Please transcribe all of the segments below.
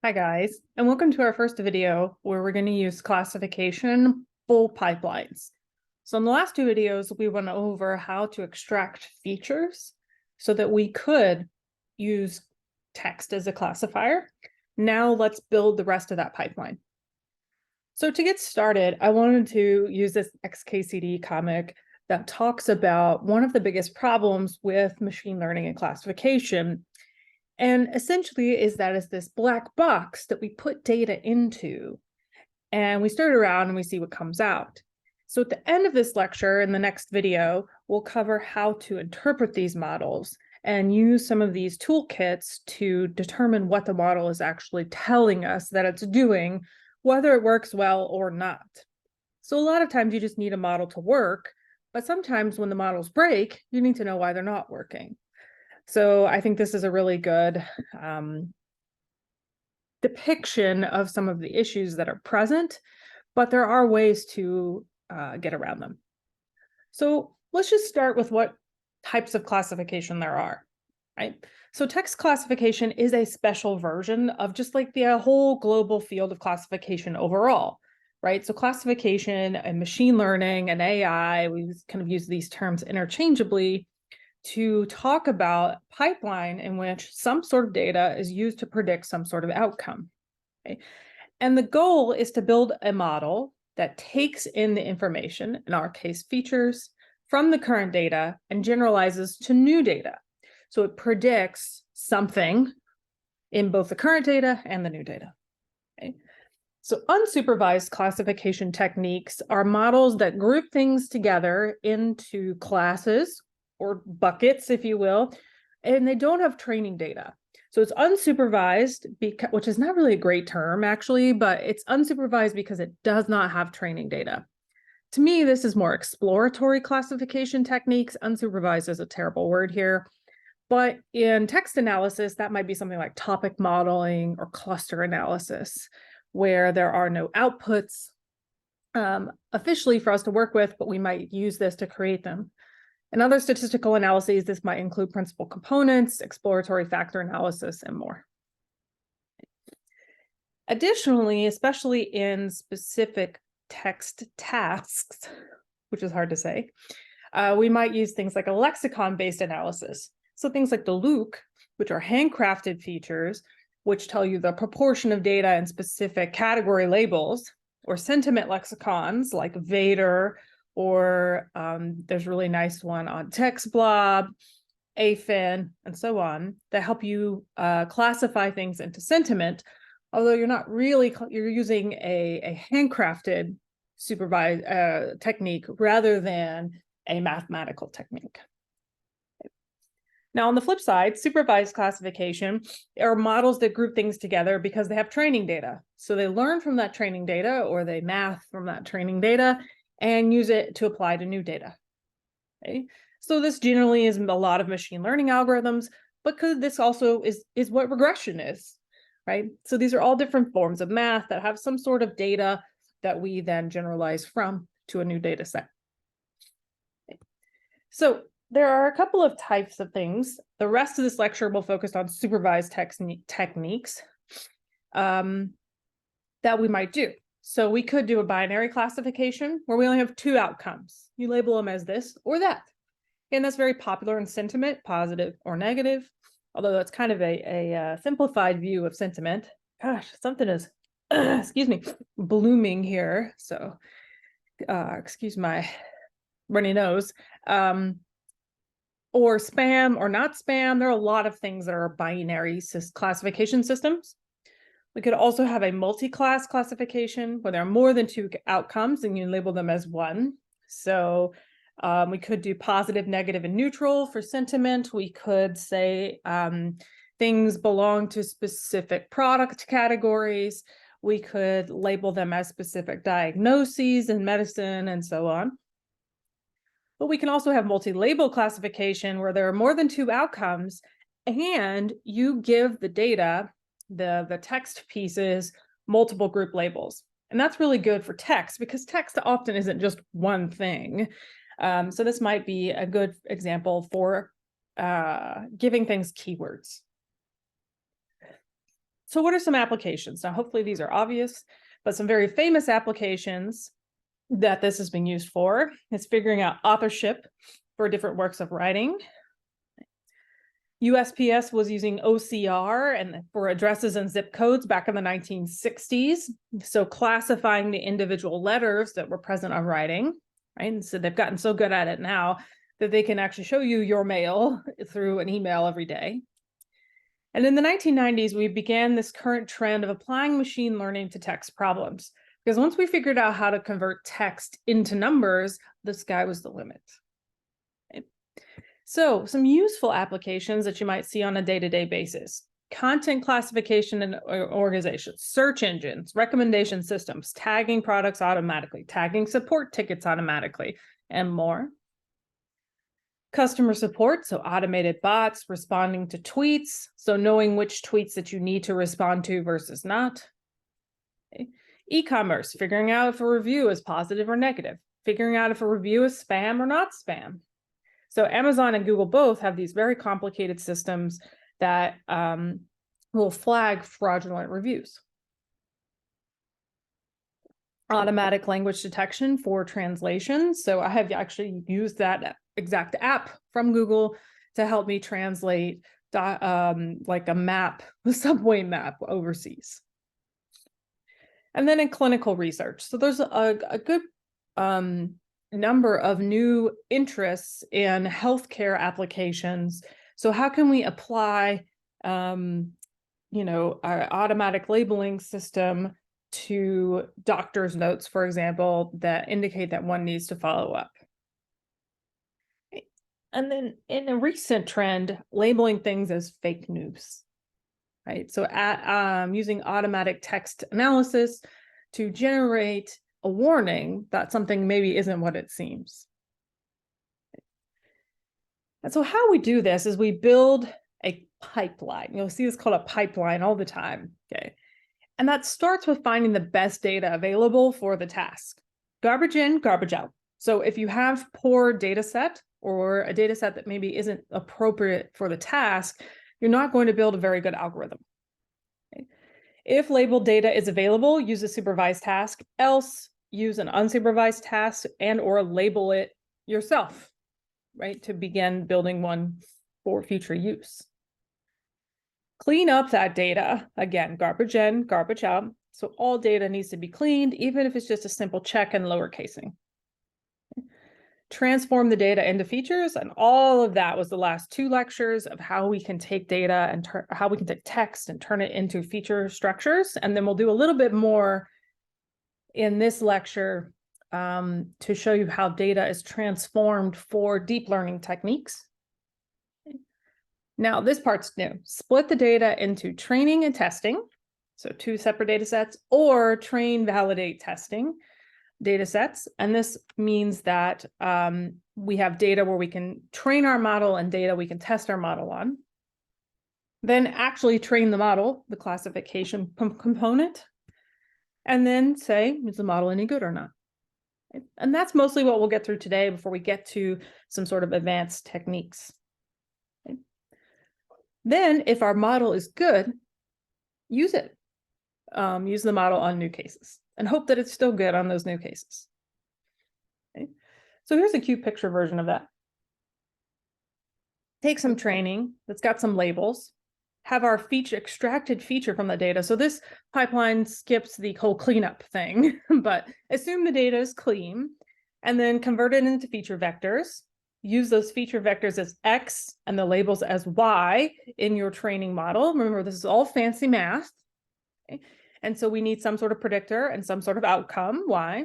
Hi guys, and welcome to our first video where we're going to use classification full pipelines. So in the last two videos, we went over how to extract features so that we could use text as a classifier. Now let's build the rest of that pipeline. So to get started, I wanted to use this XKCD comic that talks about one of the biggest problems with machine learning and classification. And essentially is that it's this black box that we put data into and we stir it around and we see what comes out. So at the end of this lecture, in the next video, we'll cover how to interpret these models and use some of these toolkits to determine what the model is actually telling us that it's doing, whether it works well or not. So a lot of times you just need a model to work, but sometimes when the models break, you need to know why they're not working. So I think this is a really good depiction of some of the issues that are present, but there are ways to get around them. So let's just start with what types of classification there are, right? So text classification is a special version of just like the whole global field of classification overall, right? So classification and machine learning and AI, we kind of use these terms interchangeably to talk about pipeline in which some sort of data is used to predict some sort of outcome. Okay? And the goal is to build a model that takes in the information, in our case features, from the current data and generalizes to new data. So it predicts something in both the current data and the new data. Okay? So unsupervised classification techniques are models that group things together into classes or buckets, if you will, and they don't have training data. So it's unsupervised, which is not really a great term, actually, but it's unsupervised because it does not have training data. To me, this is more exploratory classification techniques. Unsupervised is a terrible word here. But in text analysis, that might be something like topic modeling or cluster analysis, where there are no outputs officially for us to work with, but we might use this to create them. In other statistical analyses, this might include principal components, exploratory factor analysis, and more. Additionally, especially in specific text tasks, which is hard to say, we might use things like a lexicon-based analysis. So things like the LUC, which are handcrafted features, which tell you the proportion of data in specific category labels, or sentiment lexicons like Vader, or there's a really nice one on TextBlob, AFIN, and so on, that help you classify things into sentiment, although you're not really, you're using a handcrafted supervised technique rather than a mathematical technique. Now, on the flip side, supervised classification are models that group things together because they have training data. So they learn from that training data, or they math from that training data and use it to apply to new data. Okay? So this generally is a lot of machine learning algorithms, but this also is what regression is, right? So these are all different forms of math that have some sort of data that we then generalize from to a new data set. Okay. So there are a couple of types of things. The rest of this lecture will focus on supervised techniques that we might do. So we could do a binary classification where we only have two outcomes. You label them as this or that. And that's very popular in sentiment, positive or negative, although that's kind of a simplified view of sentiment. Gosh, something is, excuse me, blooming here. So excuse my runny nose. Or spam or not spam. There are a lot of things that are binary classification systems. We could also have a multi-class classification where there are more than two outcomes and you label them as one. So we could do positive, negative, and neutral for sentiment. We could say things belong to specific product categories. We could label them as specific diagnoses in medicine and so on. But we can also have multi-label classification where there are more than two outcomes and you give the data, the text pieces, multiple group labels. And that's really good for text because text often isn't just one thing. So this might be a good example for giving things keywords. So what are some applications? Now, hopefully these are obvious, but some very famous applications that this is being used for is figuring out authorship for different works of writing. USPS was using OCR and for addresses and zip codes back in the 1960s. So classifying the individual letters that were present on writing, right? And so they've gotten so good at it now that they can actually show you your mail through an email every day. And in the 1990s, we began this current trend of applying machine learning to text problems. Because once we figured out how to convert text into numbers, the sky was the limit. Okay. So some useful applications that you might see on a day-to-day basis: content classification and organization, search engines, recommendation systems, tagging products automatically, tagging support tickets automatically, and more. Customer support, so automated bots responding to tweets, so knowing which tweets that you need to respond to versus not. Okay. E-commerce, figuring out if a review is positive or negative, figuring out if a review is spam or not spam. So Amazon and Google both have these very complicated systems that will flag fraudulent reviews. Automatic language detection for translation. So I have actually used that exact app from Google to help me translate like a map, the subway map overseas. And then in clinical research. So there's a good number of new interests in healthcare applications. So how can we apply, our automatic labeling system to doctor's notes, for example, that indicate that one needs to follow up? And then in a recent trend, labeling things as fake news, right? So using automatic text analysis to generate a warning that something maybe isn't what it seems. And so how we do this is we build a pipeline. You'll see this called a pipeline all the time, okay? And that starts with finding the best data available for the task. Garbage in, garbage out. So if you have poor data set or a data set that maybe isn't appropriate for the task, you're not going to build a very good algorithm. Okay? If labeled data is available, use a supervised task, else use an unsupervised task and or label it yourself, right, to begin building one for future use. Clean up that data. Again, garbage in, garbage out. So all data needs to be cleaned, even if it's just a simple check and lowercasing. Transform the data into features, and all of that was the last two lectures of how we can take data and how we can take text and turn it into feature structures. And then we'll do a little bit more in this lecture to show you how data is transformed for deep learning techniques. Now, this part's new. Split the data into training and testing, so two separate data sets, or train, validate, testing data sets. And this means that we have data where we can train our model and data we can test our model on. Then actually train the model, the classification component, and then say, is the model any good or not? And that's mostly what we'll get through today before we get to some sort of advanced techniques. Okay. Then if our model is good, use it. Use the model on new cases and hope that it's still good on those new cases. Okay. So here's a cute picture version of that. Take some training that's got some labels, have our extracted feature from the data. So this pipeline skips the whole cleanup thing, but assume the data is clean and then convert it into feature vectors. Use those feature vectors as X and the labels as Y in your training model. Remember, this is all fancy math. Okay? And so we need some sort of predictor and some sort of outcome, Y.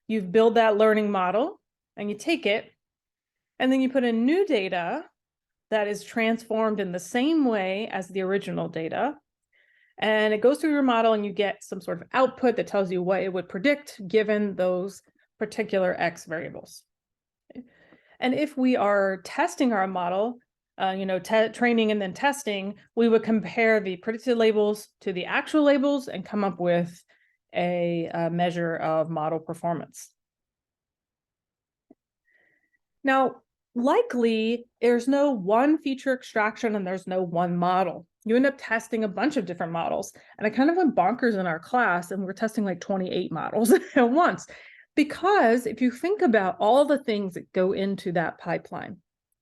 You build that learning model and you take it and then you put in new data that is transformed in the same way as the original data. And it goes through your model and you get some sort of output that tells you what it would predict given those particular X variables. Okay. And if we are testing our model, training and then testing, we would compare the predicted labels to the actual labels and come up with a measure of model performance. Now, likely, there's no one feature extraction and there's no one model. you end up testing a bunch of different models. And I kind of went bonkers in our class, and we're testing like 28 models at once. Because if you think about all the things that go into that pipeline,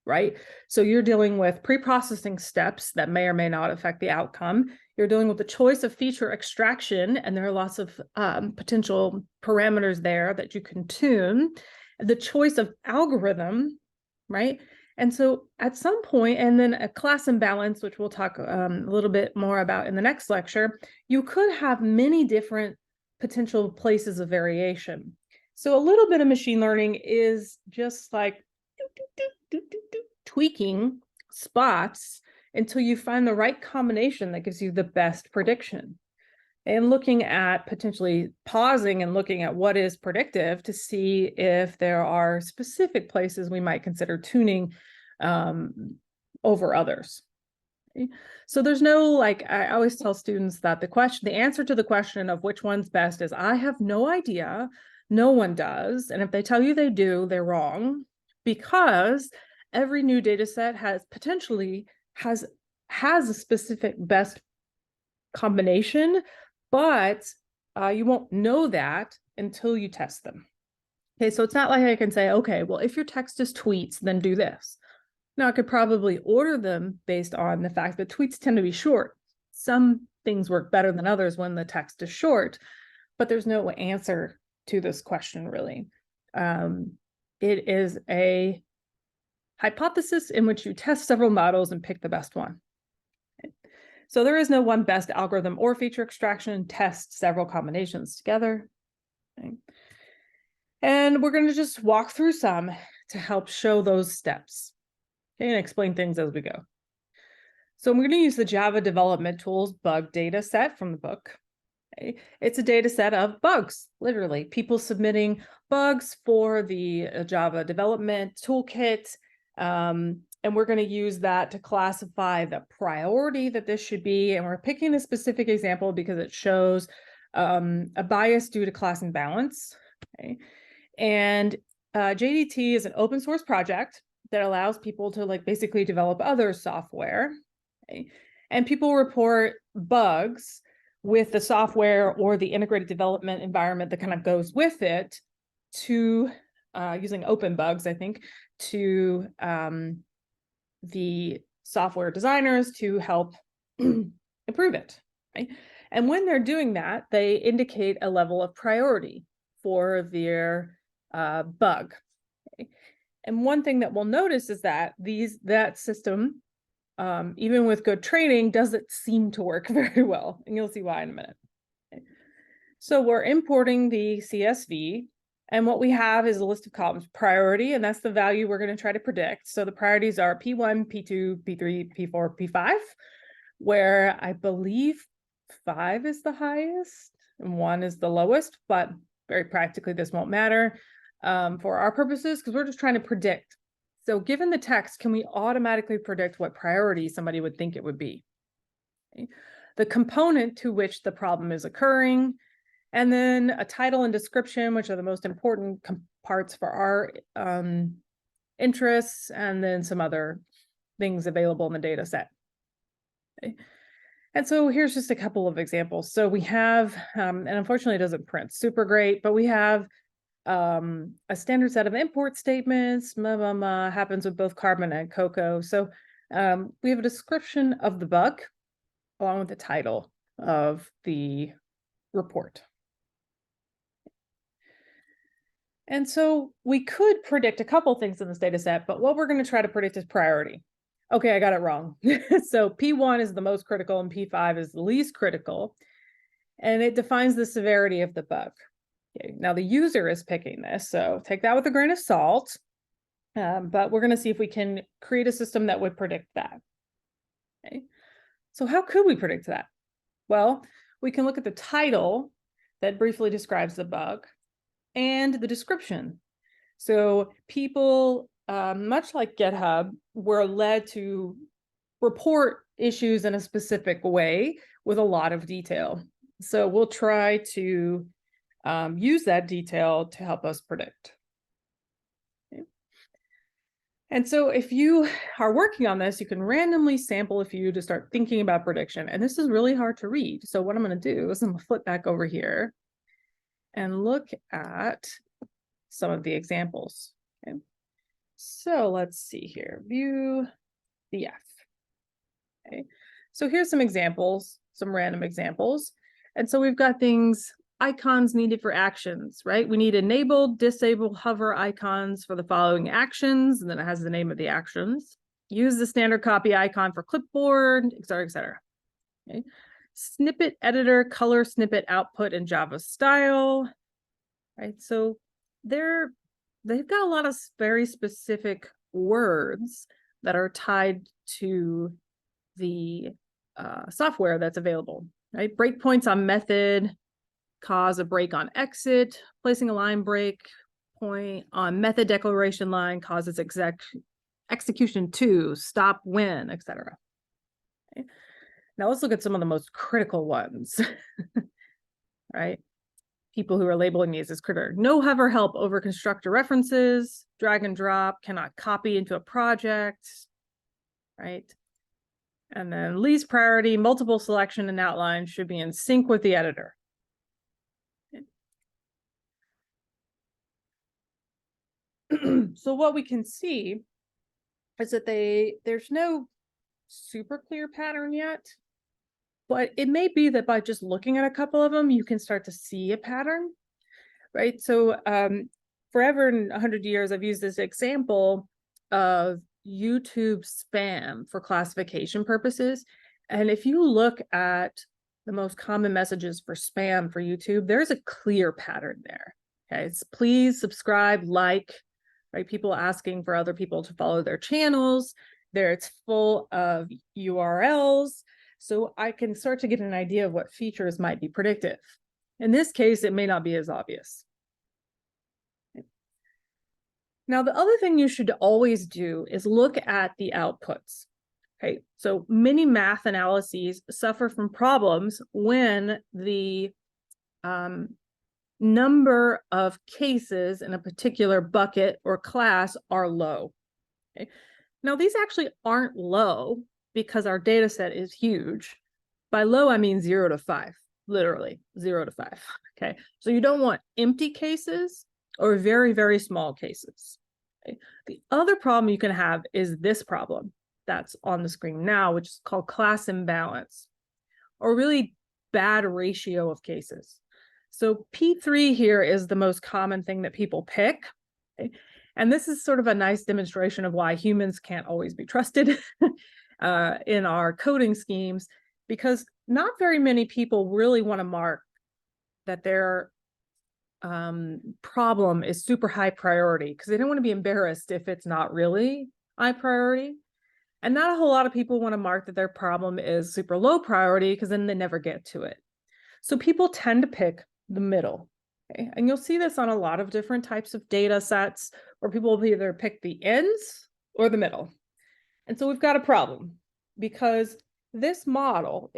right? So you're dealing with pre-processing steps that may or may not affect the outcome. You're dealing with the choice of feature extraction, and there are lots of potential parameters there that you can tune. The choice of algorithm, right? And so at some point, and then a class imbalance, which we'll talk a little bit more about in the next lecture, you could have many different potential places of variation. So a little bit of machine learning is just like tweaking spots until you find the right combination that gives you the best prediction. And looking at potentially pausing and looking at what is predictive to see if there are specific places we might consider tuning over others. Okay? So there's no, like, I always tell students that the answer to the question of which one's best is, I have no idea. No one does. And if they tell you they do, they're wrong, because every new data set has a specific best combination, but you won't know that until you test them. Okay, so it's not like I can say, okay, well, if your text is tweets, then do this. Now, I could probably order them based on the fact that tweets tend to be short. Some things work better than others when the text is short, but there's no answer to this question, really. It is a hypothesis in which you test several models and pick the best one. Okay. So there is no one best algorithm or feature extraction. Test several combinations together. Okay. And we're going to just walk through some to help show those steps, okay, and explain things as we go. So I'm going to use the Java Development Tools bug data set from the book. Okay. It's a data set of bugs, literally, people submitting bugs for the Java Development Toolkit. And we're going to use that to classify the priority that this should be. And we're picking a specific example because it shows a bias due to class imbalance. Okay. And JDT is an open source project that allows people to basically develop other software. Okay. And people report bugs with the software or the integrated development environment that kind of goes with it to using open bugs, I think, to the software designers to help improve it. Right? And when they're doing that, they indicate a level of priority for their bug. Okay? And one thing that we'll notice is that that system, even with good training, doesn't seem to work very well. And you'll see why in a minute. Okay. So we're importing the CSV. And what we have is a list of columns, priority, and that's the value we're going to try to predict. So the priorities are P1, P2, P3, P4, P5, where I believe 5 is the highest and 1 is the lowest, but very practically this won't matter for our purposes because we're just trying to predict. So given the text, can we automatically predict what priority somebody would think it would be? Okay. The component to which the problem is occurring, and then a title and description, which are the most important parts for our interests, and then some other things available in the data set. Okay. And so here's just a couple of examples. So we have, and unfortunately it doesn't print super great, but we have a standard set of import statements, happens with both Carbon and Cocoa. So we have a description of the bug along with the title of the report. And so we could predict a couple things in this data set, but what we're going to try to predict is priority. Okay, I got it wrong. So P1 is the most critical and P5 is the least critical. And it defines the severity of the bug. Okay, now the user is picking this, so take that with a grain of salt. But we're going to see if we can create a system that would predict that. Okay. So how could we predict that? Well, we can look at the title that briefly describes the bug and the description. So people, much like GitHub, were led to report issues in a specific way with a lot of detail. So we'll try to use that detail to help us predict. Okay. And so if you are working on this, you can randomly sample a few to start thinking about prediction. And this is really hard to read. So what I'm going to do is I'm going to flip back over here and look at some of the examples. Okay. So let's see here, view the F. Okay. So here's some examples, some random examples. And so we've got things, icons needed for actions, right? We need enabled, disabled, hover icons for the following actions, and then it has the name of the actions. Use the standard copy icon for clipboard, et cetera, et cetera. Okay. Snippet editor, color snippet output in Java style, right? So they've got a lot of very specific words that are tied to the software that's available, right? Breakpoints on method cause a break on exit. Placing a line break point on method declaration line causes execution to stop when, etc. Okay. Now let's look at some of the most critical ones, right? People who are labeling these as critical. No hover help over constructor references, drag and drop, cannot copy into a project, right? And then least priority, multiple selection and outline should be in sync with the editor. So what we can see is that there's no super clear pattern yet, but it may be that by just looking at a couple of them, you can start to see a pattern, right? So forever in 100 years, I've used this example of YouTube spam for classification purposes. And if you look at the most common messages for spam for YouTube, there's a clear pattern there. Okay, it's please subscribe, like, right? People asking for other people to follow their channels. There, it's full of URLs. So I can start to get an idea of what features might be predictive. In this case, it may not be as obvious. Now, the other thing you should always do is look at the outputs. Okay, so many math analyses suffer from problems when the number of cases in a particular bucket or class are low. Okay. Now, these actually aren't low because our data set is huge. By low, I mean 0 to 5, literally 0 to 5. Okay, so you don't want empty cases or very, very small cases. Okay. The other problem you can have is this problem that's on the screen now, which is called class imbalance, or really bad ratio of cases. So P3 here is the most common thing that people pick. Okay. And this is sort of a nice demonstration of why humans can't always be trusted in our coding schemes, because not very many people really want to mark that their problem is super high priority, because they don't want to be embarrassed if it's not really high priority. And not a whole lot of people want to mark that their problem is super low priority, because then they never get to it. So people tend to pick the middle. Okay? And you'll see this on a lot of different types of data sets where people will either pick the ends or the middle. And so we've got a problem, because this model,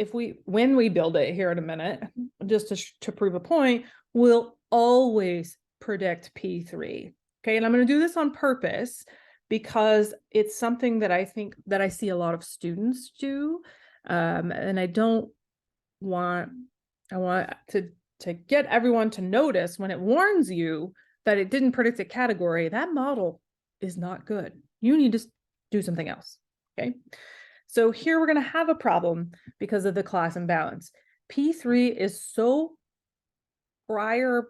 when we build it here in a minute, just to prove a point, will always predict P3. Okay, and I'm going to do this on purpose because it's something that I think that I see a lot of students do, and I want to get everyone to notice when it warns you that it didn't predict a category, that model is not good. You need to do something else. Okay, so here we're going to have a problem because of the class imbalance. P3 is so prior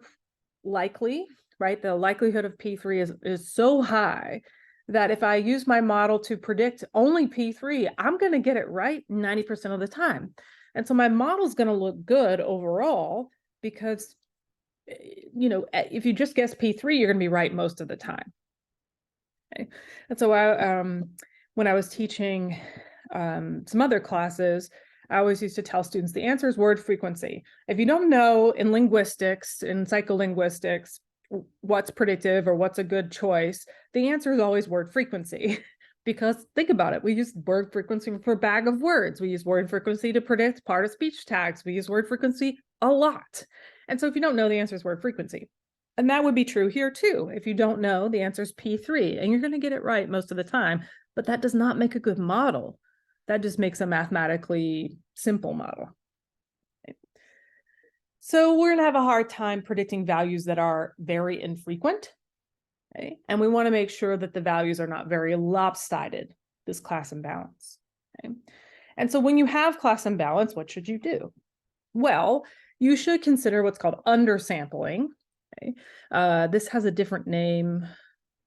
likely, right? The likelihood of P3 is so high that if I use my model to predict only P3, I'm going to get it right 90% of the time. And so my model is going to look good overall, because, you know, if you just guess P3, you're going to be right most of the time. Okay. And so when I was teaching some other classes, I always used to tell students the answer is word frequency. If you don't know in linguistics, in psycholinguistics, what's predictive or what's a good choice, the answer is always word frequency. Because think about it, we use word frequency for a bag of words. We use word frequency to predict part of speech tags. We use word frequency a lot. And so if you don't know, the answer is word frequency. And that would be true here too. If you don't know, the answer is P3, and you're going to get it right most of the time, but that does not make a good model. That just makes a mathematically simple model. So we're going to have a hard time predicting values that are very infrequent. Okay? And we want to make sure that the values are not very lopsided, this class imbalance. Okay? And so when you have class imbalance, what should you do? Well, you should consider what's called undersampling. Okay? This has a different name,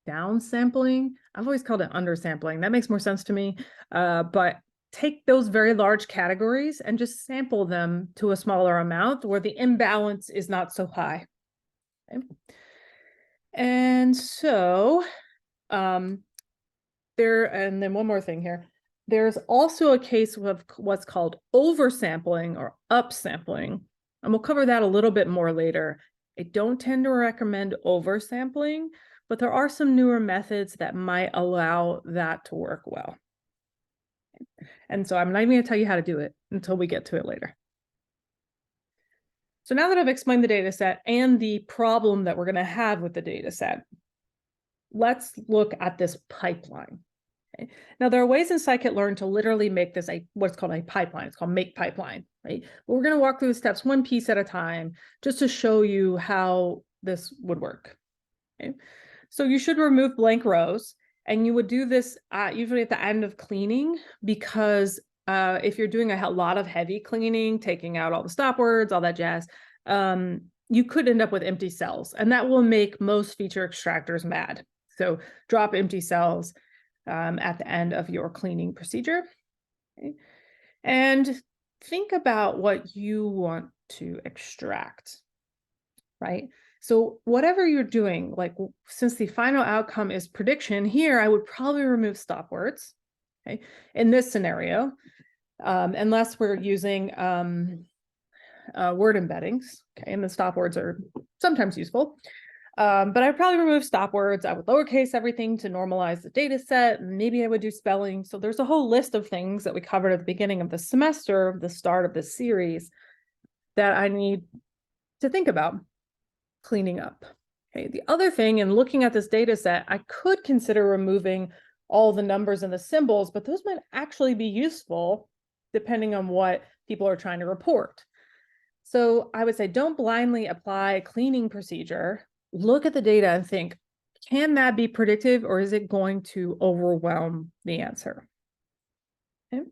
downsampling. I've always called it undersampling. That makes more sense to me. But take those very large categories and just sample them to a smaller amount where the imbalance is not so high. Okay? And so and then one more thing here. There's also a case of what's called oversampling or upsampling, and we'll cover that a little bit more later. I don't tend to recommend oversampling, but there are some newer methods that might allow that to work well. And so I'm not even going to tell you how to do it until we get to it later. So now that I've explained the data set and the problem that we're going to have with the data set, let's look at this pipeline. Okay. Now, there are ways in scikit-learn to literally make this what's called a pipeline. It's called make pipeline, right? But we're going to walk through the steps one piece at a time just to show you how this would work. Okay. So you should remove blank rows, and you would do this usually at the end of cleaning, because if you're doing a lot of heavy cleaning, taking out all the stop words, all that jazz, you could end up with empty cells, and that will make most feature extractors mad. So drop empty cells at the end of your cleaning procedure. Okay. And think about what you want to extract, right? So whatever you're doing, like since the final outcome is prediction, here I would probably remove stop words, okay, in this scenario, unless we're using word embeddings, okay, and the stop words are sometimes useful. But I'd probably remove stop words. I would lowercase everything to normalize the data set. And maybe I would do spelling. So there's a whole list of things that we covered at the beginning of the semester, the start of this series, that I need to think about cleaning up. Okay. The other thing, in looking at this data set, I could consider removing all the numbers and the symbols, but those might actually be useful depending on what people are trying to report. So I would say don't blindly apply a cleaning procedure. Look at the data and think, can that be predictive, or is it going to overwhelm the answer? Okay.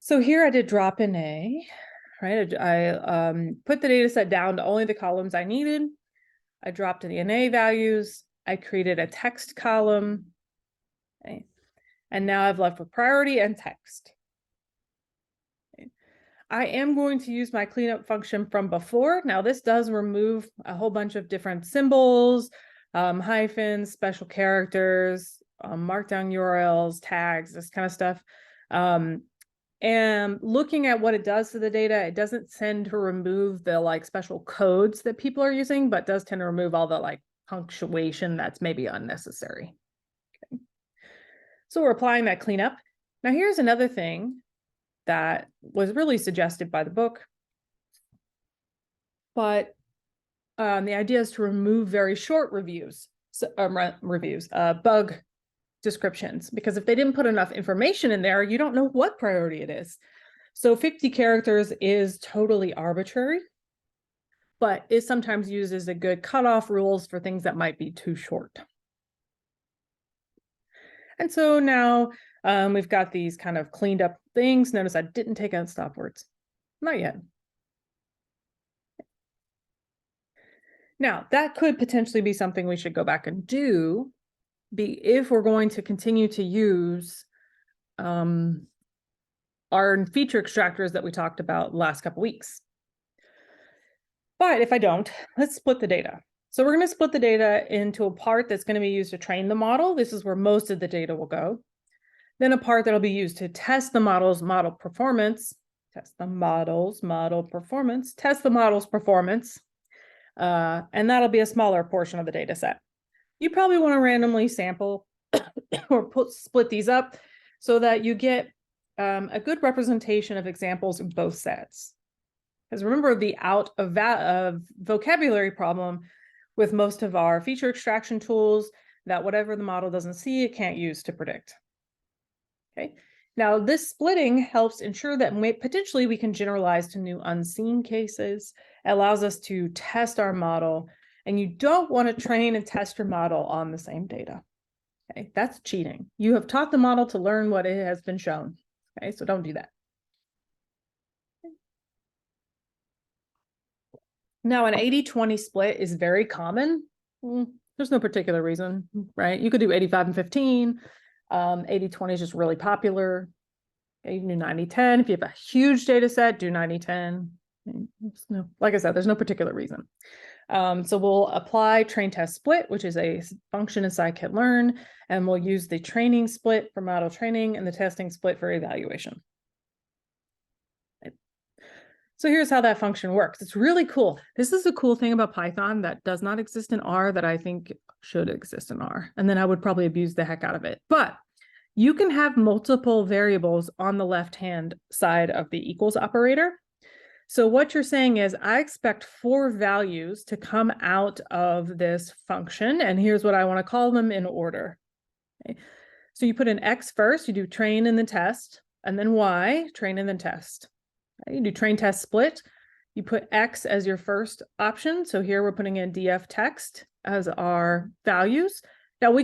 So here I did drop in A, right? I put the data set down to only the columns I needed. I dropped in the NA values. I created a text column. Okay. And now I've left with priority and text. I am going to use my cleanup function from before. Now, this does remove a whole bunch of different symbols, hyphens, special characters, markdown URLs, tags, this kind of stuff. And looking at what it does to the data, it doesn't tend to remove the special codes that people are using, but does tend to remove all the punctuation that's maybe unnecessary. Okay. So we're applying that cleanup. Now, here's another thing that was really suggested by the book, but the idea is to remove very short bug descriptions, because if they didn't put enough information in there, you don't know what priority it is. So 50 characters is totally arbitrary, but is sometimes used as a good cutoff rules for things that might be too short. And so now we've got these kind of cleaned up things. Notice I didn't take out stop words. Not yet. Now, that could potentially be something we should go back and do if we're going to continue to use our feature extractors that we talked about the last couple weeks. But if I don't, let's split the data. So we're going to split the data into a part that's going to be used to train the model. This is where most of the data will go. Then a part that'll be used to test the model's performance, test the model's performance, and that'll be a smaller portion of the data set. You probably want to randomly sample or split these up so that you get a good representation of examples in both sets. Because remember the out of vocabulary problem with most of our feature extraction tools, that whatever the model doesn't see, it can't use to predict. Okay. Now, this splitting helps ensure that potentially we can generalize to new unseen cases. It allows us to test our model, and you don't want to train and test your model on the same data. Okay, that's cheating. You have taught the model to learn what it has been shown. Okay, so don't do that. Now, an 80-20 split is very common. There's no particular reason, right? You could do 85 and 15. 80-20 is just really popular. Okay, you can do 90-10. If you have a huge data set, do 90-10. No, like I said, there's no particular reason. So we'll apply train test split, which is a function in scikit-learn, and we'll use the training split for model training and the testing split for evaluation. So here's how that function works. It's really cool. This is a cool thing about Python that does not exist in R that I think should exist in R. And then I would probably abuse the heck out of it. But you can have multiple variables on the left-hand side of the equals operator. So what you're saying is, I expect 4 values to come out of this function, and here's what I want to call them in order. Okay. So you put in X first, you do train and then test, and then Y, train and then test. Okay. You do train test split, you put X as your first option. So here we're putting in df text as our values. Now we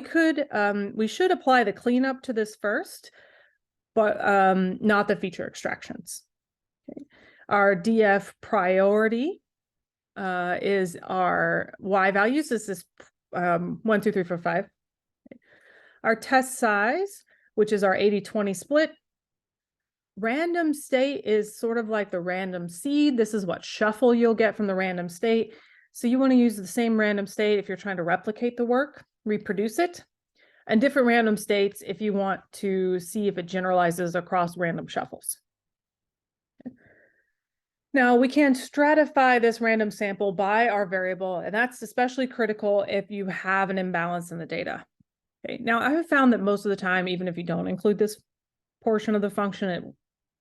should apply the cleanup to this first, but not the feature extractions. Okay. Our df priority is our Y values. This is 1, 2, 3, 4, 5. Okay. Our test size, which is our 80-20 split. Random state is sort of like the random seed. This is what shuffle you'll get from the random state. So you want to use the same random state if you're trying to replicate the work, reproduce it, and different random states if you want to see if it generalizes across random shuffles. Okay. Now we can stratify this random sample by our variable, and that's especially critical if you have an imbalance in the data. Okay. Now I have found that most of the time, even if you don't include this portion of the function, it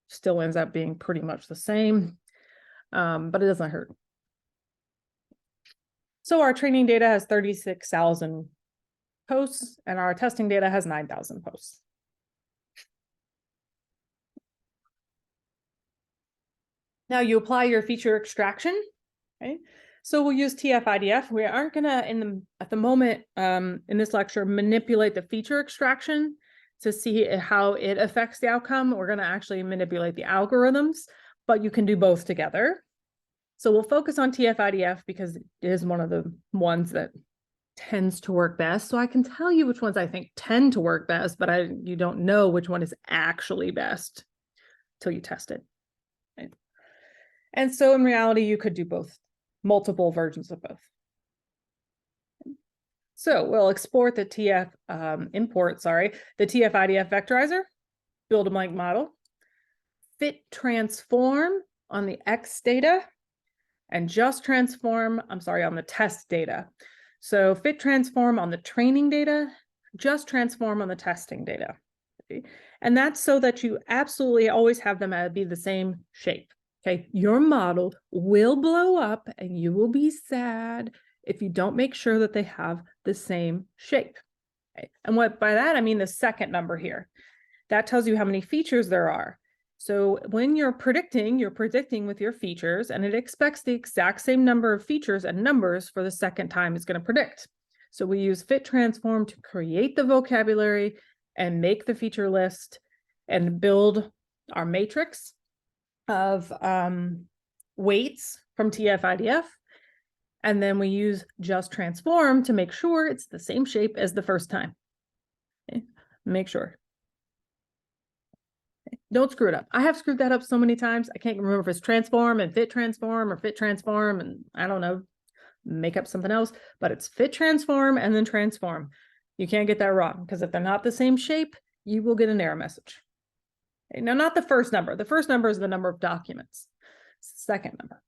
still ends up being pretty much the same, but it doesn't hurt. So our training data has 36,000 posts, and our testing data has 9,000 posts. Now you apply your feature extraction, okay? So we'll use tf-idf. We aren't gonna, at the moment, in this lecture, manipulate the feature extraction to see how it affects the outcome. We're going to actually manipulate the algorithms, but you can do both together. So we'll focus on tf-idf because it is one of the ones that tends to work best. So I can tell you which ones I think tend to work best, but you don't know which one is actually best till you test it. Right? And so in reality, you could do both, multiple versions of both. So we'll import the tf-idf vectorizer, build a blank model, fit transform on the X data, and just transform, on the test data. So fit transform on the training data, just transform on the testing data. Okay. And that's so that you absolutely always have them be the same shape. Okay, your model will blow up and you will be sad if you don't make sure that they have the same shape. Okay. And what by that, I mean the second number here. That tells you how many features there are. So when you're predicting with your features, and it expects the exact same number of features and numbers for the second time it's going to predict. So we use fit transform to create the vocabulary and make the feature list and build our matrix of weights from tf-idf. And then we use just transform to make sure it's the same shape as the first time. Okay. Make sure. Okay. Don't screw it up. I have screwed that up so many times. I can't remember if it's transform and fit transform or fit transform and I don't know, make up something else, but it's fit transform and then transform. You can't get that wrong because if they're not the same shape, you will get an error message. Okay. Now, not the first number. The first number is the number of documents. It's the second number.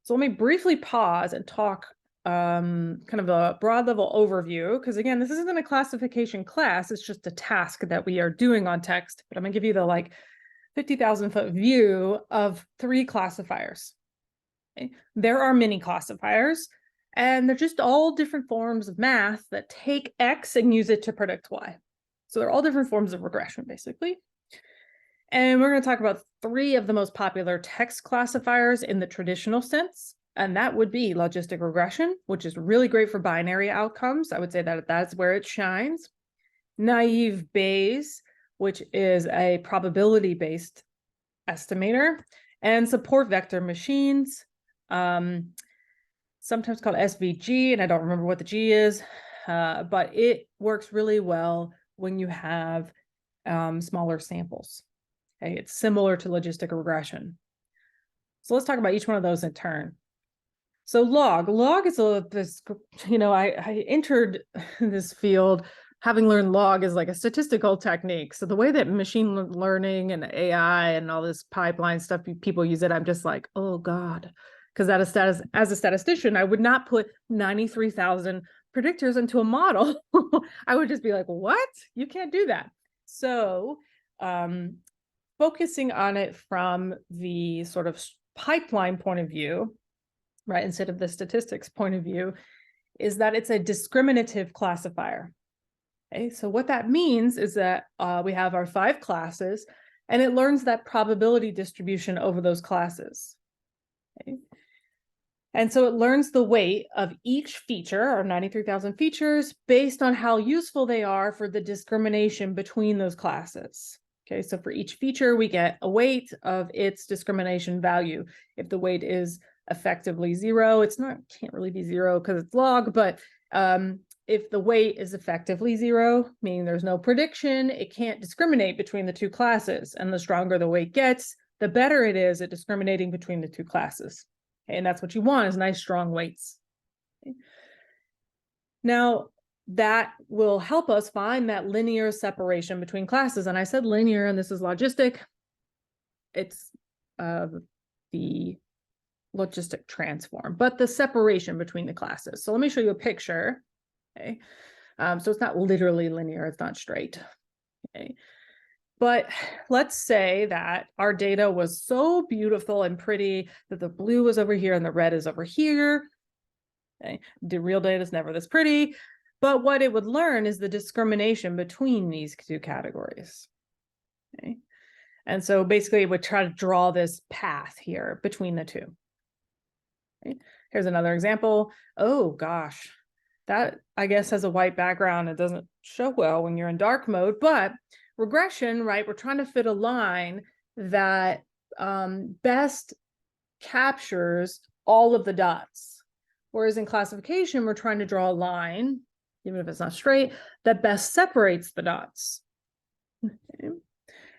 So let me briefly pause and talk kind of a broad level overview, because again, this isn't a classification class, it's just a task that we are doing on text, but I'm gonna give you the 50,000-foot view of 3 classifiers. Okay? There are many classifiers, and they're just all different forms of math that take X and use it to predict Y. So they're all different forms of regression, basically. And we're going to talk about 3 of the most popular text classifiers in the traditional sense. And that would be logistic regression, which is really great for binary outcomes. I would say that that's where it shines. Naive Bayes, which is a probability-based estimator, and support vector machines, sometimes called SVG, and I don't remember what the G is, but it works really well when you have smaller samples. Okay, it's similar to logistic regression. So let's talk about each one of those in turn. So log is I entered this field having learned log is like a statistical technique. So the way that machine learning and AI and all this pipeline stuff, people use it, I'm just like, oh God. Because as a statistician, I would not put 93,000 predictors into a model. I would just be like, what? You can't do that. So focusing on it from the sort of pipeline point of view, right, instead of the statistics point of view, is that it's a discriminative classifier. Okay, so what that means is that we have our 5 classes, and it learns that probability distribution over those classes. Okay. And so it learns the weight of each feature, our 93,000 features, based on how useful they are for the discrimination between those classes. Okay, so for each feature, we get a weight of its discrimination value. If the weight is effectively 0, can't really be 0 because it's log, but if the weight is effectively 0, meaning there's no prediction, it can't discriminate between the 2 classes. And the stronger the weight gets, the better it is at discriminating between the 2 classes. Okay, and that's what you want, is nice, strong weights. Okay. Now, that will help us find that linear separation between classes. And I said linear, and this is logistic. It's the logistic transform, but the separation between the classes. So let me show you a picture. Okay, so it's not literally linear, it's not straight. Okay, but let's say that our data was so beautiful and pretty that the blue is over here and the red is over here. Okay, the real data is never this pretty, but what it would learn is the discrimination between these 2 categories. Okay, and so basically it would try to draw this path here between the 2. Okay. Here's another example. Oh gosh, that I guess has a white background. It doesn't show well when you're in dark mode, but regression, right? We're trying to fit a line that best captures all of the dots. Whereas in classification, we're trying to draw a line, even if it's not straight, that best separates the dots. Okay.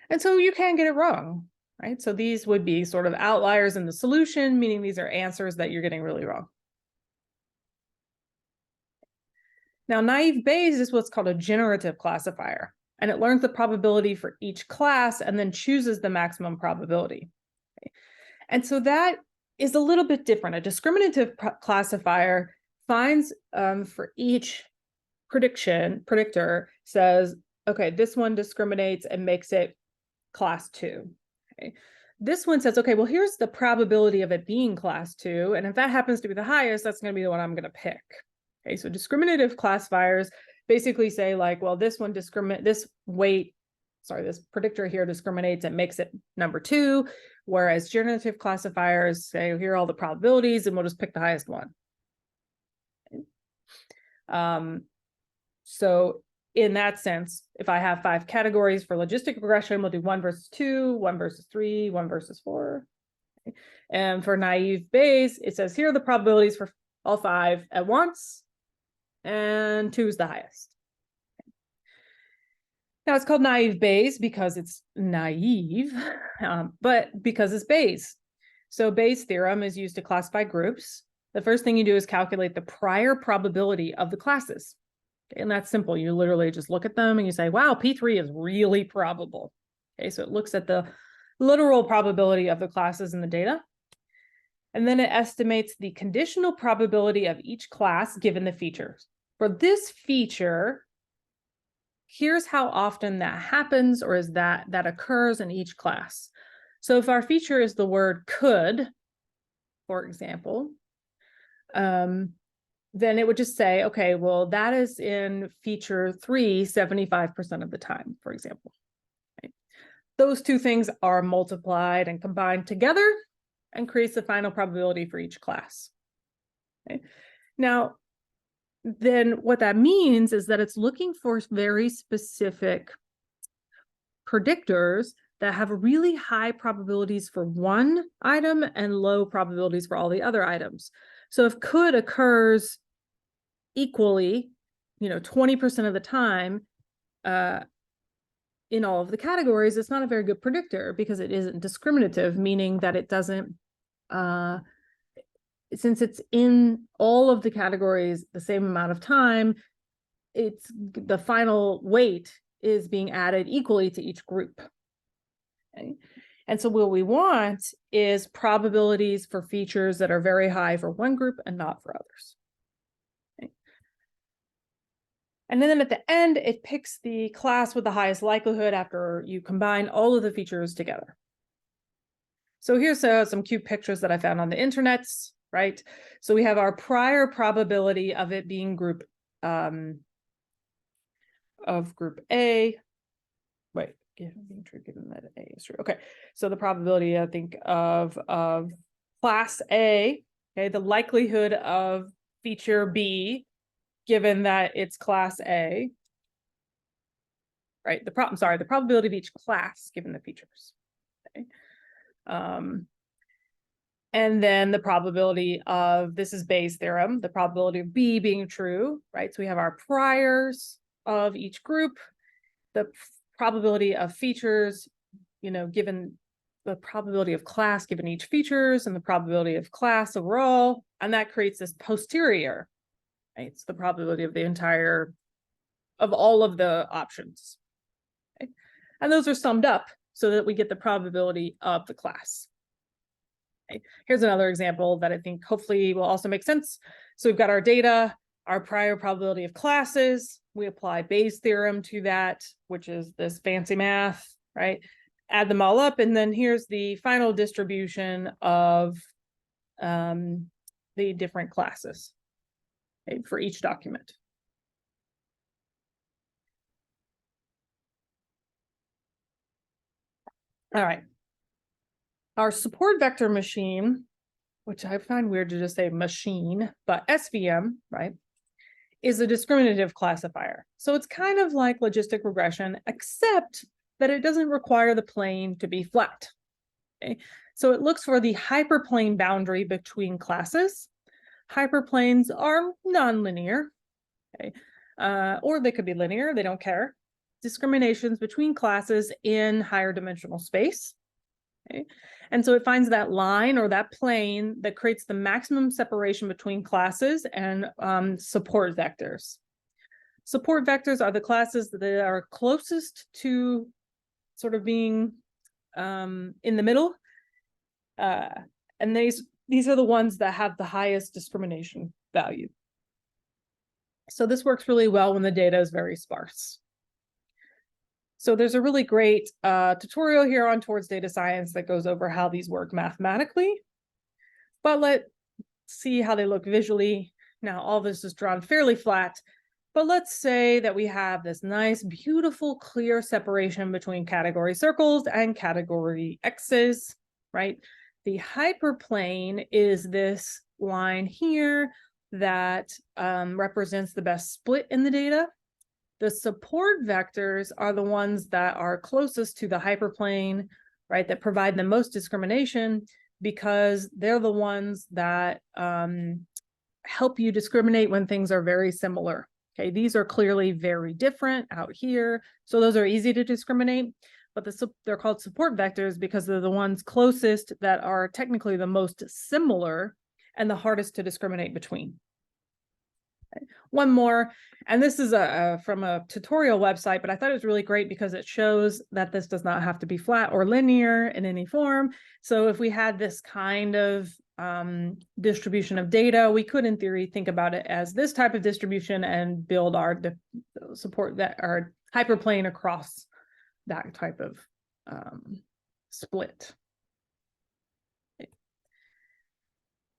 And so you can get it wrong, right? So these would be sort of outliers in the solution, meaning these are answers that you're getting really wrong. Now, naive Bayes is what's called a generative classifier, and it learns the probability for each class and then chooses the maximum probability. Okay. And so that is a little bit different. A discriminative classifier finds for each predictor says, okay, this one discriminates and makes it class 2. Okay. This one says, okay, well, here's the probability of it being class 2. And if that happens to be the highest, that's going to be the one I'm going to pick. Okay, so discriminative classifiers basically say like, well, this predictor here discriminates and makes it number 2, whereas generative classifiers say, here are all the probabilities, and we'll just pick the highest one. Okay. So in that sense, if I have 5 categories for logistic regression, we'll do 1 versus 2, 1 versus 3, 1 versus 4. Okay. And for naive Bayes, it says here are the probabilities for all 5 at once, and 2 is the highest. Okay. Now it's called naive Bayes because it's naive, but because it's Bayes. So Bayes' theorem is used to classify groups. The first thing you do is calculate the prior probability of the classes. Okay, and that's simple. You literally just look at them and you say, wow, P3 is really probable. Okay, so it looks at the literal probability of the classes in the data. And then it estimates the conditional probability of each class given the features. For this feature, here's how often that happens, or is that occurs in each class. So if our feature is the word could, for example, then it would just say, okay, well, that is in feature 3, 75% of the time, for example. Right? Those two things are multiplied and combined together and creates the final probability for each class. Okay? Now, then what that means is that it's looking for very specific predictors that have really high probabilities for one item and low probabilities for all the other items. So if could occurs equally, 20% of the time in all of the categories, it's not a very good predictor because it isn't discriminative, meaning that it doesn't, since it's in all of the categories the same amount of time, it's the final weight is being added equally to each group. Okay? And so what we want is probabilities for features that are very high for one group and not for others. Okay? And then at the end, it picks the class with the highest likelihood after you combine all of the features together. So here's some cute pictures that I found on the internet, right? So we have our prior probability of it being group A. Wait, being true given that A is true. Okay, so the probability, I think, of class A, okay, the likelihood of feature B, given that it's class A, right? The probability of each class given the features. Okay. And then the probability of, this is Bayes' theorem, the probability of B being true, right? So we have our priors of each group, the probability of features, given the probability of class given each features, and the probability of class overall, and that creates this posterior, right? It's the probability of of all of the options. Okay? And those are summed up so that we get the probability of the class. Okay. Here's another example that I think hopefully will also make sense. So we've got our data, our prior probability of classes. We apply Bayes' theorem to that, which is this fancy math, right? Add them all up, and then here's the final distribution of the different classes, okay, for each document. All right. Our support vector machine, which I find weird to just say machine, but SVM, right, is a discriminative classifier. So it's kind of like logistic regression, except that it doesn't require the plane to be flat. Okay? So it looks for the hyperplane boundary between classes. Hyperplanes are nonlinear, okay? Or they could be linear, they don't care. Discriminations between classes in higher dimensional space. Okay? And so it finds that line or that plane that creates the maximum separation between classes and support vectors. Support vectors are the classes that are closest to sort of being in the middle. And these are the ones that have the highest discrimination value. So this works really well when the data is very sparse. So there's a really great tutorial here on Towards Data Science that goes over how these work mathematically. But let's see how they look visually. Now, all this is drawn fairly flat, but let's say that we have this nice, beautiful, clear separation between category circles and category X's, right? The hyperplane is this line here that represents the best split in the data. The support vectors are the ones that are closest to the hyperplane, right, that provide the most discrimination because they're the ones that help you discriminate when things are very similar. Okay, these are clearly very different out here, so those are easy to discriminate, but they're called support vectors because they're the ones closest that are technically the most similar and the hardest to discriminate between. Okay. One more, and this is from a tutorial website, but I thought it was really great because it shows that this does not have to be flat or linear in any form. So if we had this kind of distribution of data, we could in theory think about it as this type of distribution and build our support that our hyperplane across that type of split. Okay.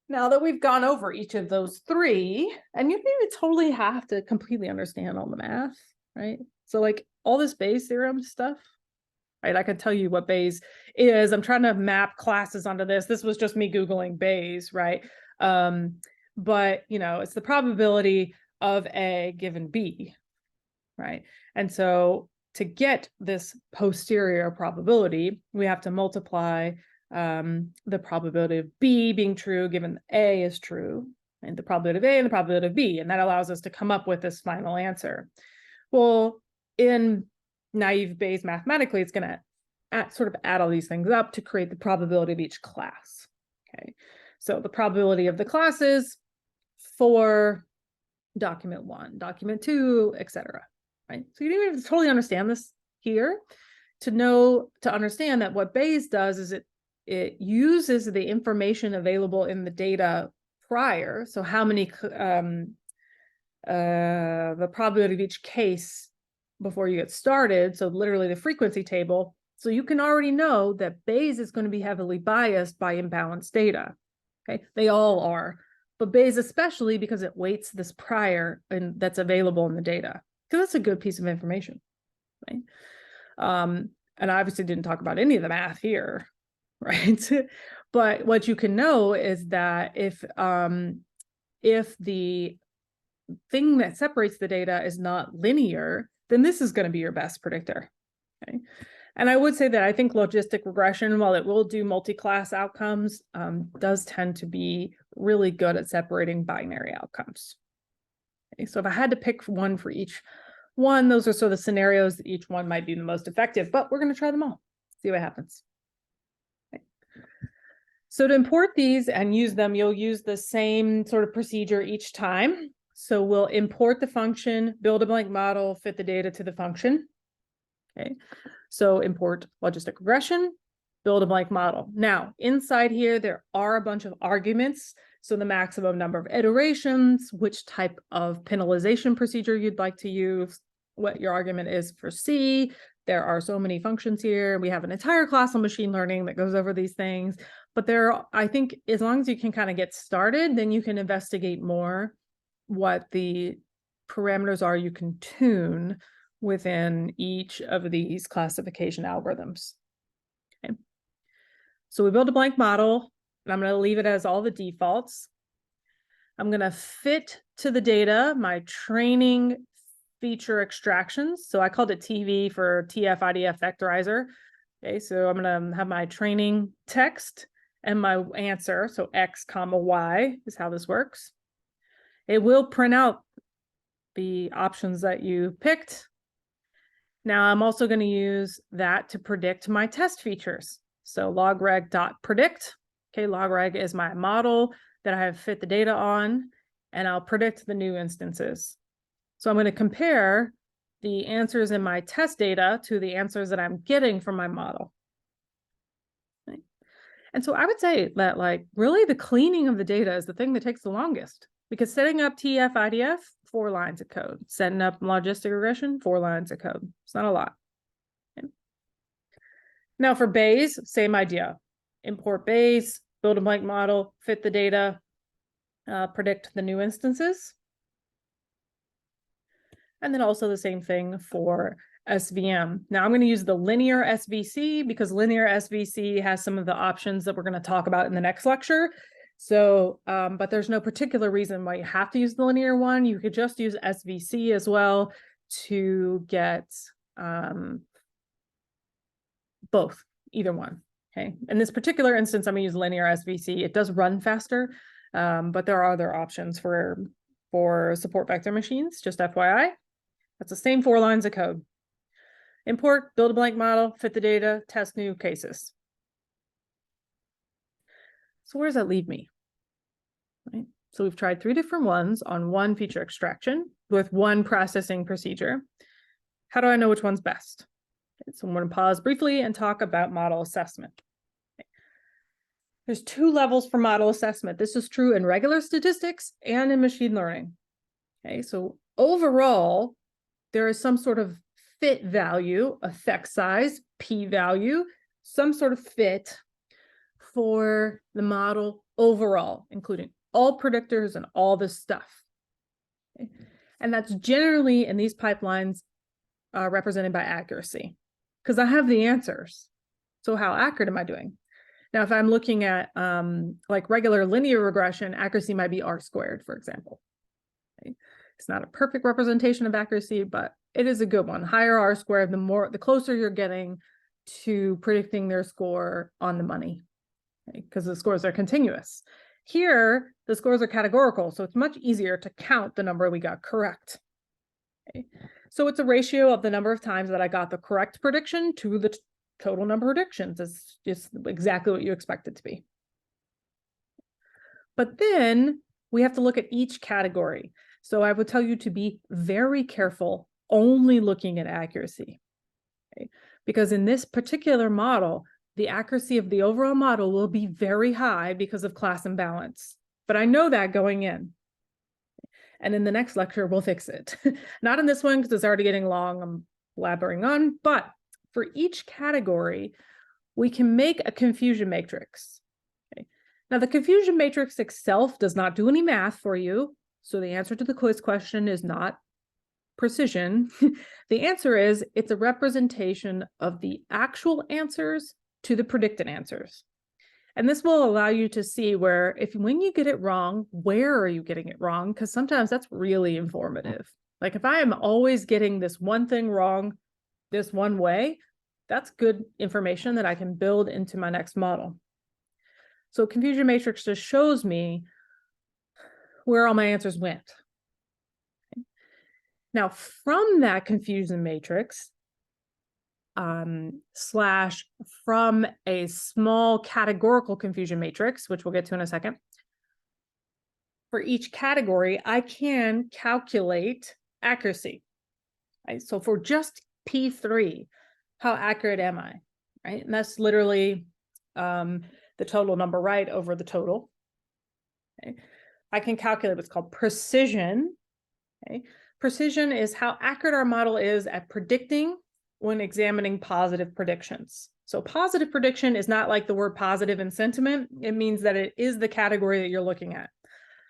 Now that we've gone over each of those three, and you don't even totally have to completely understand all the math, right? So like all this Bayes theorem stuff, right? I can tell you what Bayes is. I'm trying to map classes onto this. This was just me Googling Bayes, right? But you know, it's the probability of A given B, right? And so to get this posterior probability, we have to multiply the probability of B being true given A is true, and the probability of A and the probability of B, and that allows us to come up with this final answer. Well, in naive Bayes mathematically, it's going to sort of add all these things up to create the probability of each class. Okay, so the probability of the classes for document 1, document 2, etc. Right? So you don't even have to totally understand this here to understand that what Bayes does is it uses the information available in the data prior. So how many the probability of each case before you get started. So literally the frequency table. So you can already know that Bayes is going to be heavily biased by imbalanced data. Okay, they all are, but Bayes especially because it weights this prior and that's available in the data. Because that's a good piece of information, right? And I obviously didn't talk about any of the math here, right? But what you can know is that if the thing that separates the data is not linear, then this is going to be your best predictor. Okay. And I would say that I think logistic regression, while it will do multi-class outcomes, does tend to be really good at separating binary outcomes. Okay. So if I had to pick one for each one, those are sort of scenarios that each one might be the most effective, but we're going to try them all, see what happens. Okay. So to import these and use them, you'll use the same sort of procedure each time. So we'll import the function, build a blank model, fit the data to the function. Okay, so import logistic regression, build a blank model. Now, inside here, there are a bunch of arguments. So the maximum number of iterations, which type of penalization procedure you'd like to use, what your argument is for C. There are so many functions here. We have an entire class on machine learning that goes over these things. But I think as long as you can kind of get started, then you can investigate more what the parameters are you can tune within each of these classification algorithms. Okay. So we build a blank model, and I'm going to leave it as all the defaults. I'm going to fit to the data my training feature extractions. So I called it TV for tf-idf vectorizer. Okay, so I'm going to have my training text and my answer. So X comma Y is how this works. It will print out the options that you picked. Now I'm also going to use that to predict my test features. So logreg.predict. Okay, logreg is my model that I have fit the data on, and I'll predict the new instances. So I'm going to compare the answers in my test data to the answers that I'm getting from my model. Okay. And so I would say that like really the cleaning of the data is the thing that takes the longest, because setting up tf-idf, 4 lines of code. Setting up logistic regression, 4 lines of code. It's not a lot. Okay. Now for Bayes, same idea. Import Bayes, build a blank model, fit the data, predict the new instances. And then also the same thing for SVM. Now I'm going to use the linear SVC because linear SVC has some of the options that we're going to talk about in the next lecture. So, but there's no particular reason why you have to use the linear one. You could just use SVC as well to get both, either one. Okay. In this particular instance, I'm going to use linear SVC. It does run faster, but there are other options for support vector machines, just FYI. That's the same 4 lines of code. Import, build a blank model, fit the data, test new cases. So where does that leave me? Right. So we've tried 3 different ones on 1 feature extraction with 1 processing procedure. How do I know which one's best? Okay, so I'm going to pause briefly and talk about model assessment. Okay. There's 2 levels for model assessment. This is true in regular statistics and in machine learning. Okay, so overall, there is some sort of fit value, effect size, p-value, some sort of fit for the model overall, including all predictors and all this stuff. Okay. And that's generally in these pipelines represented by accuracy, because I have the answers. So how accurate am I doing? Now, if I'm looking at like regular linear regression, accuracy might be r squared, for example. Okay. It's not a perfect representation of accuracy, but it is a good one. Higher r squared, the closer you're getting to predicting their score on the money, because the scores are continuous. Here, the scores are categorical, so it's much easier to count the number we got correct. Okay. So it's a ratio of the number of times that I got the correct prediction to the total number of predictions. It's just exactly what you expect it to be. But then we have to look at each category. So I would tell you to be very careful only looking at accuracy. Okay? Because in this particular model, the accuracy of the overall model will be very high because of class imbalance. But I know that going in. And in the next lecture, we'll fix it. Not in this one, because it's already getting long, I'm blabbering on, but for each category, we can make a confusion matrix. Okay. Now, the confusion matrix itself does not do any math for you, so the answer to the quiz question is not precision. The answer is it's a representation of the actual answers to the predicted answers. And this will allow you to see when you get it wrong, where are you getting it wrong? Because sometimes that's really informative. Like if I am always getting this one thing wrong this one way, that's good information that I can build into my next model. So confusion matrix just shows me where all my answers went. Okay. Now from that confusion matrix, slash from a small categorical confusion matrix, which we'll get to in a second, for each category, I can calculate accuracy. Right? So for just P3, how accurate am I? Right? And that's literally the total number right over the total. Okay? I can calculate what's called precision. Okay? Precision is how accurate our model is at predicting when examining positive predictions. So positive prediction is not like the word positive in sentiment. It means that it is the category that you're looking at.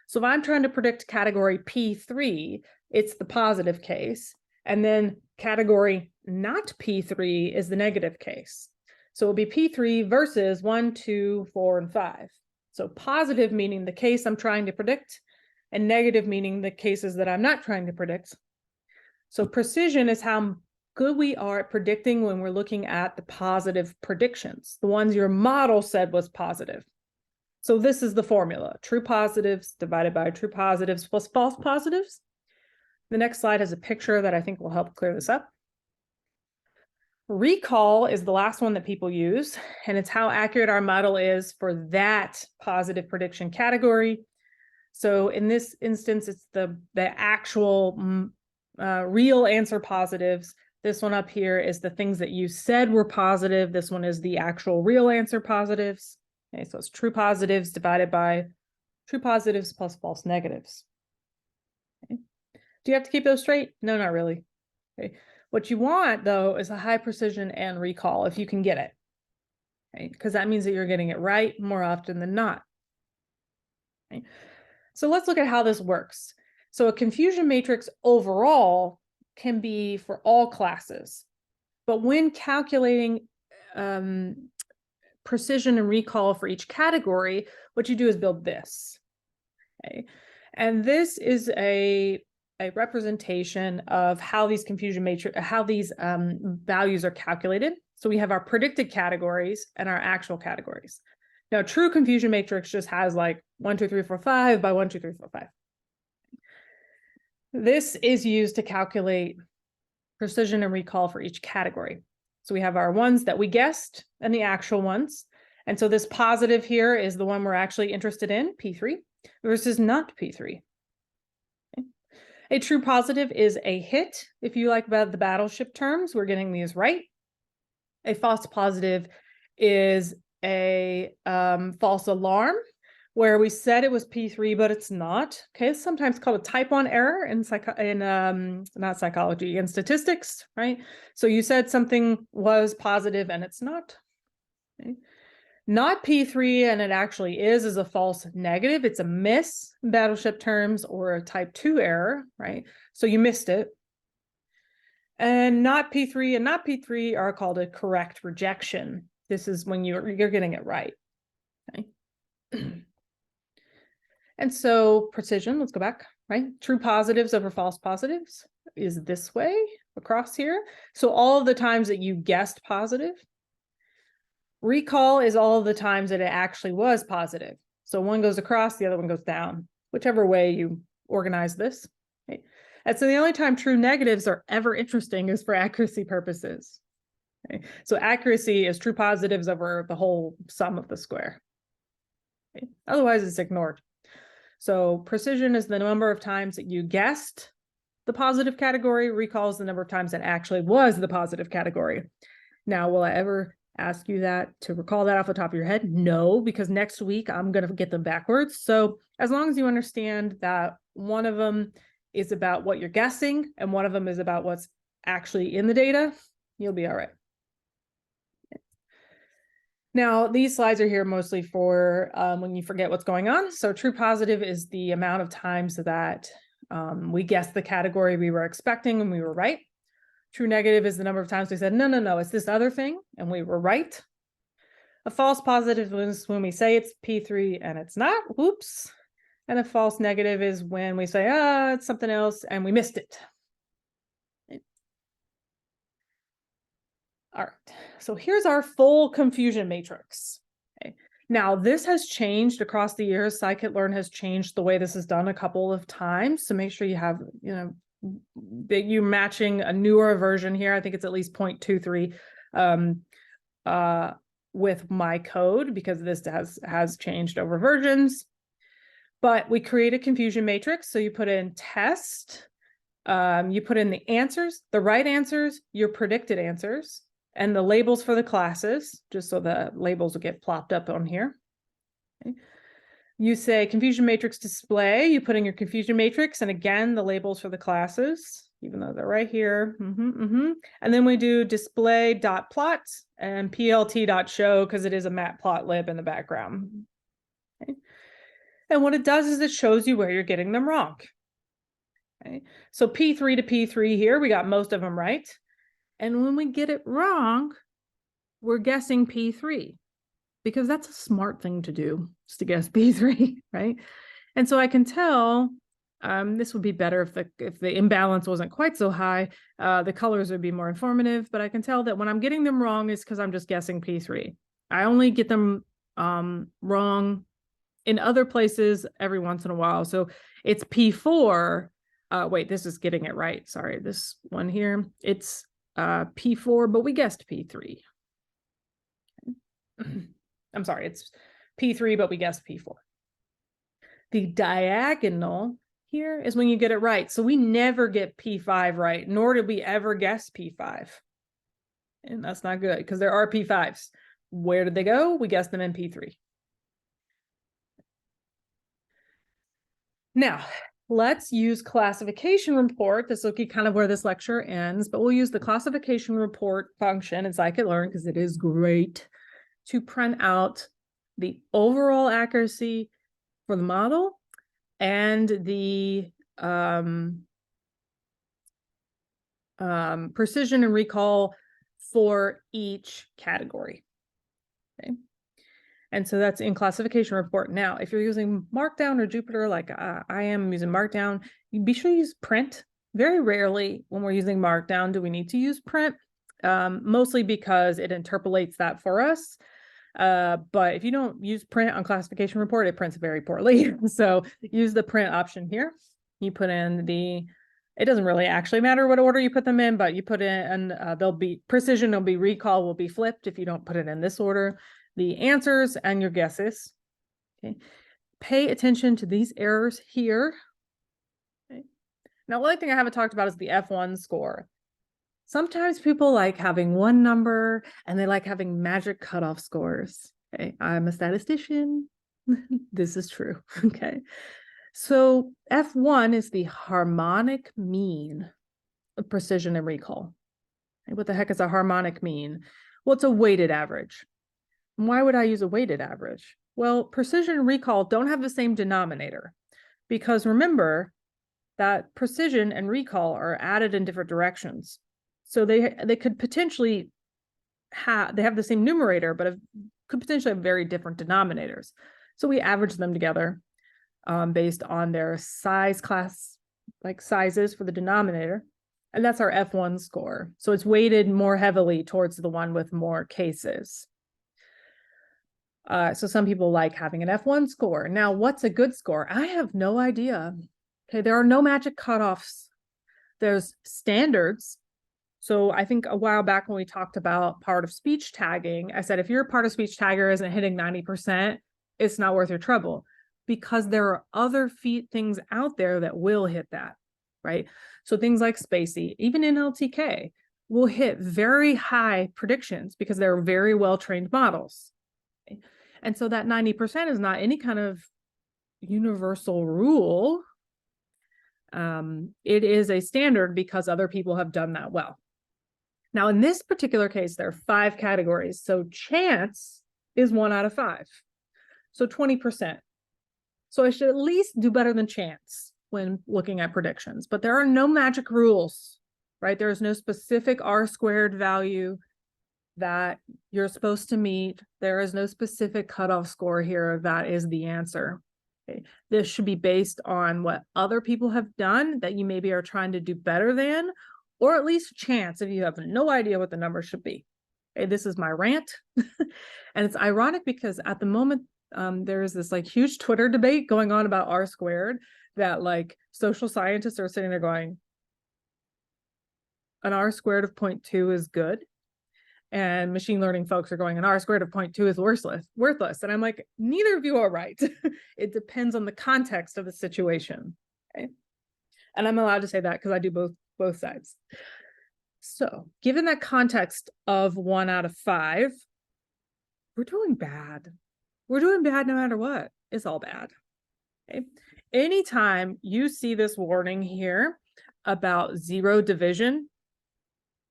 So if I'm trying to predict category P3, it's the positive case. And then category not P3 is the negative case. So it'll be P3 versus 1, 2, 4, and 5. So positive meaning the case I'm trying to predict, and negative meaning the cases that I'm not trying to predict. So precision is how good we are at predicting when we're looking at the positive predictions, the ones your model said was positive. So this is the formula: true positives divided by true positives plus false positives. The next slide has a picture that I think will help clear this up. Recall is the last one that people use, and it's how accurate our model is for that positive prediction category. So in this instance, it's the actual real answer positives. This one up here is the things that you said were positive. This one is the actual real answer positives. Okay, so it's true positives divided by true positives plus false negatives. Okay. Do you have to keep those straight? No, not really. Okay. What you want, though, is a high precision and recall if you can get it. Okay, because that means that you're getting it right more often than not. Okay. So let's look at how this works. So a confusion matrix overall can be for all classes, but when calculating precision and recall for each category, what you do is build this. Okay, and this is a representation of how these confusion matrix, how these values are calculated. So we have our predicted categories and our actual categories. Now, true confusion matrix just has like 1, 2, 3, 4, 5 by 1, 2, 3, 4, 5. This is used to calculate precision and recall for each category. So we have our ones that we guessed and the actual ones. And so this positive here is the one we're actually interested in, P3, versus not P3. Okay. A true positive is a hit. If you like about the battleship terms, we're getting these right. A false positive is a false alarm, where we said it was P3, but it's not. Okay, it's sometimes called a type 1 error in not psychology, in statistics, right? So you said something was positive and it's not. Okay. Not P3 and it actually is a false negative. It's a miss in battleship terms, or a type 2 error, right? So you missed it. And not P3 and not P3 are called a correct rejection. This is when you're getting it right. Okay. And so precision, let's go back, right? True positives over false positives is this way across here. So all of the times that you guessed positive. Recall is all of the times that it actually was positive. So one goes across, the other one goes down, whichever way you organize this. Okay. And so the only time true negatives are ever interesting is for accuracy purposes. Okay. So accuracy is true positives over the whole sum of the square. Okay. Otherwise, it's ignored. So precision is the number of times that you guessed the positive category. Recall is the number of times that actually was the positive category. Now, will I ever ask you that to recall that off the top of your head? No, because next week I'm going to get them backwards. So as long as you understand that one of them is about what you're guessing and one of them is about what's actually in the data, you'll be all right. Now, these slides are here mostly for when you forget what's going on. So true positive is the amount of times that we guessed the category we were expecting and we were right. True negative is the number of times we said, no, it's this other thing, and we were right. A false positive is when we say it's P3 and it's not, whoops. And a false negative is when we say, it's something else, and we missed it. All right, so here's our full confusion matrix. Okay. Now, this has changed across the years. Scikit-learn has changed the way this is done a couple of times. So make sure you have, that you're matching a newer version here. I think it's at least 0.23 with my code, because this has changed over versions. But we create a confusion matrix. So you put in test, you put in the answers, the right answers, your predicted answers, and the labels for the classes, just so the labels will get plopped up on here. Okay. You say confusion matrix display, you put in your confusion matrix, and again, the labels for the classes, even though they're right here. And then we do display.plot and plt.show, because it is a matplotlib in the background. Okay. And what it does is it shows you where you're getting them wrong. Okay. So P3 to P3 here, we got most of them right. And when we get it wrong, we're guessing P3, because that's a smart thing to do, is to guess P3, right? And so I can tell, this would be better if the imbalance wasn't quite so high, the colors would be more informative, but I can tell that when I'm getting them wrong is because I'm just guessing P3. I only get them wrong in other places every once in a while. So it's P4, wait, this is getting it right. Sorry, this one here, it's P4, but we guessed P3. I'm sorry, it's P3, but we guessed P4. The diagonal here is when you get it right. So we never get P5 right, nor did we ever guess P5. And that's not good, because there are P5s. Where did they go? We guessed them in P3. Now, let's use classification report. This will be kind of where this lecture ends, but we'll use the classification report function in Scikit-learn, because it is great, to print out the overall accuracy for the model and the precision and recall for each category. Okay. And so that's in classification report. Now, if you're using Markdown or Jupyter, like I am using Markdown, you be sure to use print. Very rarely when we're using Markdown do we need to use print, mostly because it interpolates that for us. But if you don't use print on classification report, it prints very poorly. So use the print option here. You put in it doesn't really actually matter what order you put them in, but you put in, they'll be precision, will be recall, will be flipped if you don't put it in this order. The answers and your guesses. Okay. Pay attention to these errors here. Okay. Now, one thing I haven't talked about is the F1 score. Sometimes people like having one number and they like having magic cutoff scores. Okay. I'm a statistician. This is true. Okay. So F1 is the harmonic mean of precision and recall. What the heck is a harmonic mean? Well, it's a weighted average. And why would I use a weighted average? Well, precision and recall don't have the same denominator, because remember that precision and recall are added in different directions. So they could potentially they have the same numerator, but could potentially have very different denominators. So we average them together based on their size class, like sizes for the denominator. And that's our F1 score. So it's weighted more heavily towards the one with more cases. So some people like having an F1 score. Now, what's a good score? I have no idea. Okay, there are no magic cutoffs. There's standards. So I think a while back when we talked about part of speech tagging, I said, if your part of speech tagger isn't hitting 90%, it's not worth your trouble, because there are other things out there that will hit that, right? So things like Spacey, even in LTK, will hit very high predictions because they're very well-trained models. Okay? And so that 90% is not any kind of universal rule. It is a standard because other people have done that well. Now, in this particular case, there are 5 categories. So chance is 1 out of 5. So 20%. So I should at least do better than chance when looking at predictions. But there are no magic rules, right? There is no specific R-squared value that you're supposed to meet. There is no specific cutoff score here that is the answer. Okay. This should be based on what other people have done that you maybe are trying to do better than, or at least chance if you have no idea what the number should be. Okay, this is my rant. And it's ironic because at the moment, there is this like huge Twitter debate going on about R-squared that like social scientists are sitting there going, an R-squared of 0.2 is good. And machine learning folks are going, an R-squared of 0.2 is worthless. And I'm like, neither of you are right. It depends on the context of the situation. Okay. And I'm allowed to say that because I do both sides. So given that context of 1 out of 5, we're doing bad. We're doing bad no matter what. It's all bad. Okay. Anytime you see this warning here about 0 division,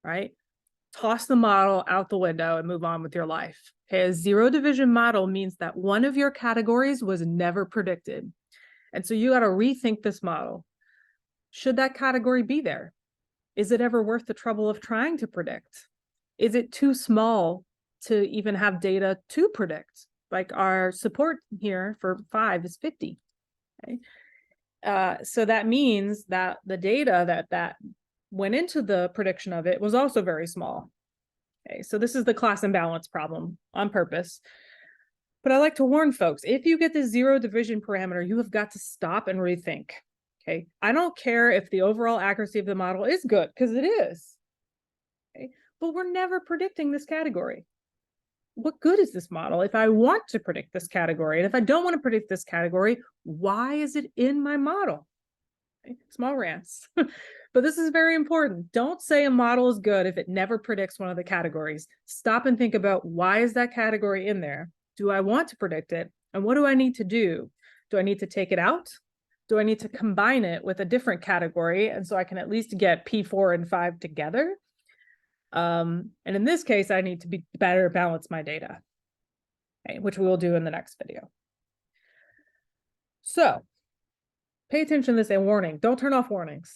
right? Toss the model out the window and move on with your life. Okay, a 0 division model means that one of your categories was never predicted. And so you got to rethink this model. Should that category be there? Is it ever worth the trouble of trying to predict? Is it too small to even have data to predict? Like our support here for 5 is 50. Okay? So that means that the data that went into the prediction of it was also very small. Okay, so this is the class imbalance problem on purpose. But I like to warn folks, if you get the 0 division parameter, you have got to stop and rethink. Okay, I don't care if the overall accuracy of the model is good, because it is. Okay, but we're never predicting this category. What good is this model if I want to predict this category? And if I don't want to predict this category, why is it in my model? Okay, small rants. But this is very important. Don't say a model is good if it never predicts one of the categories. Stop and think about, why is that category in there? Do I want to predict it? And what do I need to do? Do I need to take it out? Do I need to combine it with a different category? And so I can at least get P4 and 5 together. And in this case, I need to better balance my data, okay, which we will do in the next video. So pay attention to this, a warning. Don't turn off warnings.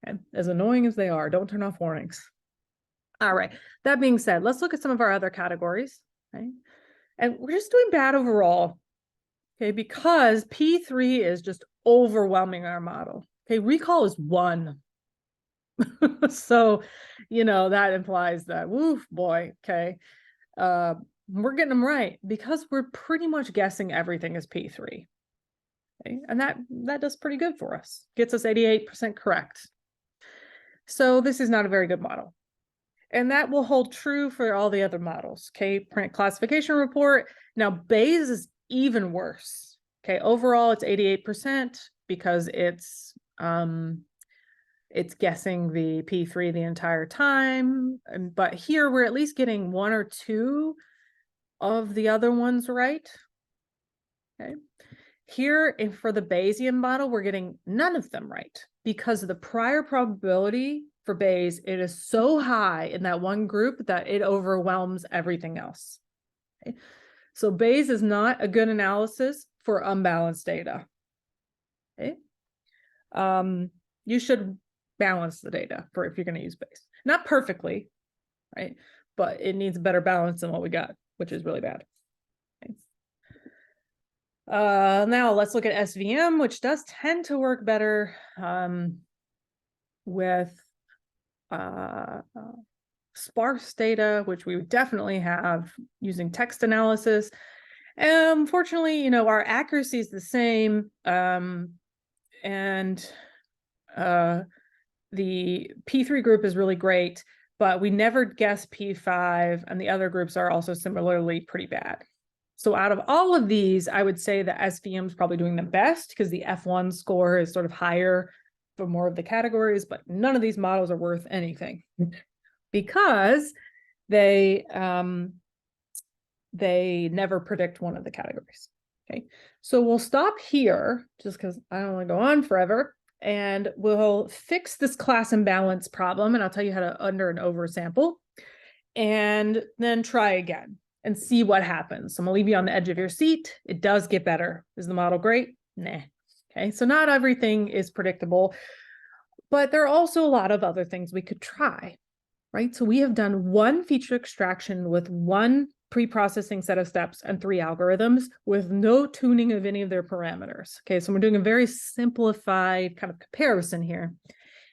Okay? As annoying as they are, don't turn off warnings. All right. That being said, let's look at some of our other categories. Okay? And we're just doing bad overall. Okay, because P3 is just overwhelming our model. Okay, recall is 1. So, that implies that, woof, boy, okay. We're getting them right because we're pretty much guessing everything is P3. Okay, and that does pretty good for us. Gets us 88% correct. So this is not a very good model. And that will hold true for all the other models. Okay, print classification report. Now Bayes is even worse. Okay, overall it's 88% because it's guessing the P3 the entire time. But here we're at least getting 1 or 2 of the other ones right. Okay. Here, for the Bayesian model, we're getting none of them right because of the prior probability for Bayes. It is so high in that one group that it overwhelms everything else. Okay. So Bayes is not a good analysis for unbalanced data. Okay. You should balance the data for if you're going to use Bayes. Not perfectly, right? But it needs better balance than what we got, which is really bad. Okay. Now let's look at SVM, which does tend to work better with sparse data, which we would definitely have using text analysis. Unfortunately, our accuracy is the same, and the P3 group is really great, but we never guess P5, and the other groups are also similarly pretty bad. So out of all of these, I would say that SVM is probably doing the best because the F1 score is sort of higher for more of the categories, but none of these models are worth anything because they never predict one of the categories. Okay, so we'll stop here just because I don't want to go on forever, and we'll fix this class imbalance problem, and I'll tell you how to under and over sample, and then try again and see what happens. So I'm gonna leave you on the edge of your seat. It does get better. Is the model great? Nah. Okay, so not everything is predictable, but there are also a lot of other things we could try, right? So we have done one feature extraction with one pre-processing set of steps and 3 algorithms with no tuning of any of their parameters. Okay, so we're doing a very simplified kind of comparison here.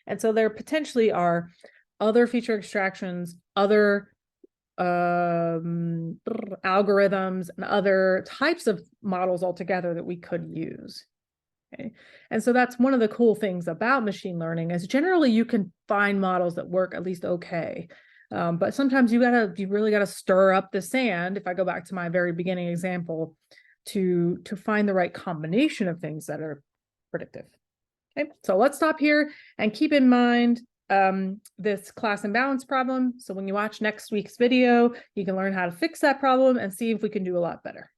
And so there potentially are other feature extractions, other algorithms, and other types of models altogether that we could use. Okay. And so that's one of the cool things about machine learning is generally you can find models that work at least okay. But sometimes you really gotta stir up the sand, if I go back to my very beginning example, to find the right combination of things that are predictive. Okay, so let's stop here and keep in mind this class imbalance problem. So when you watch next week's video, you can learn how to fix that problem and see if we can do a lot better.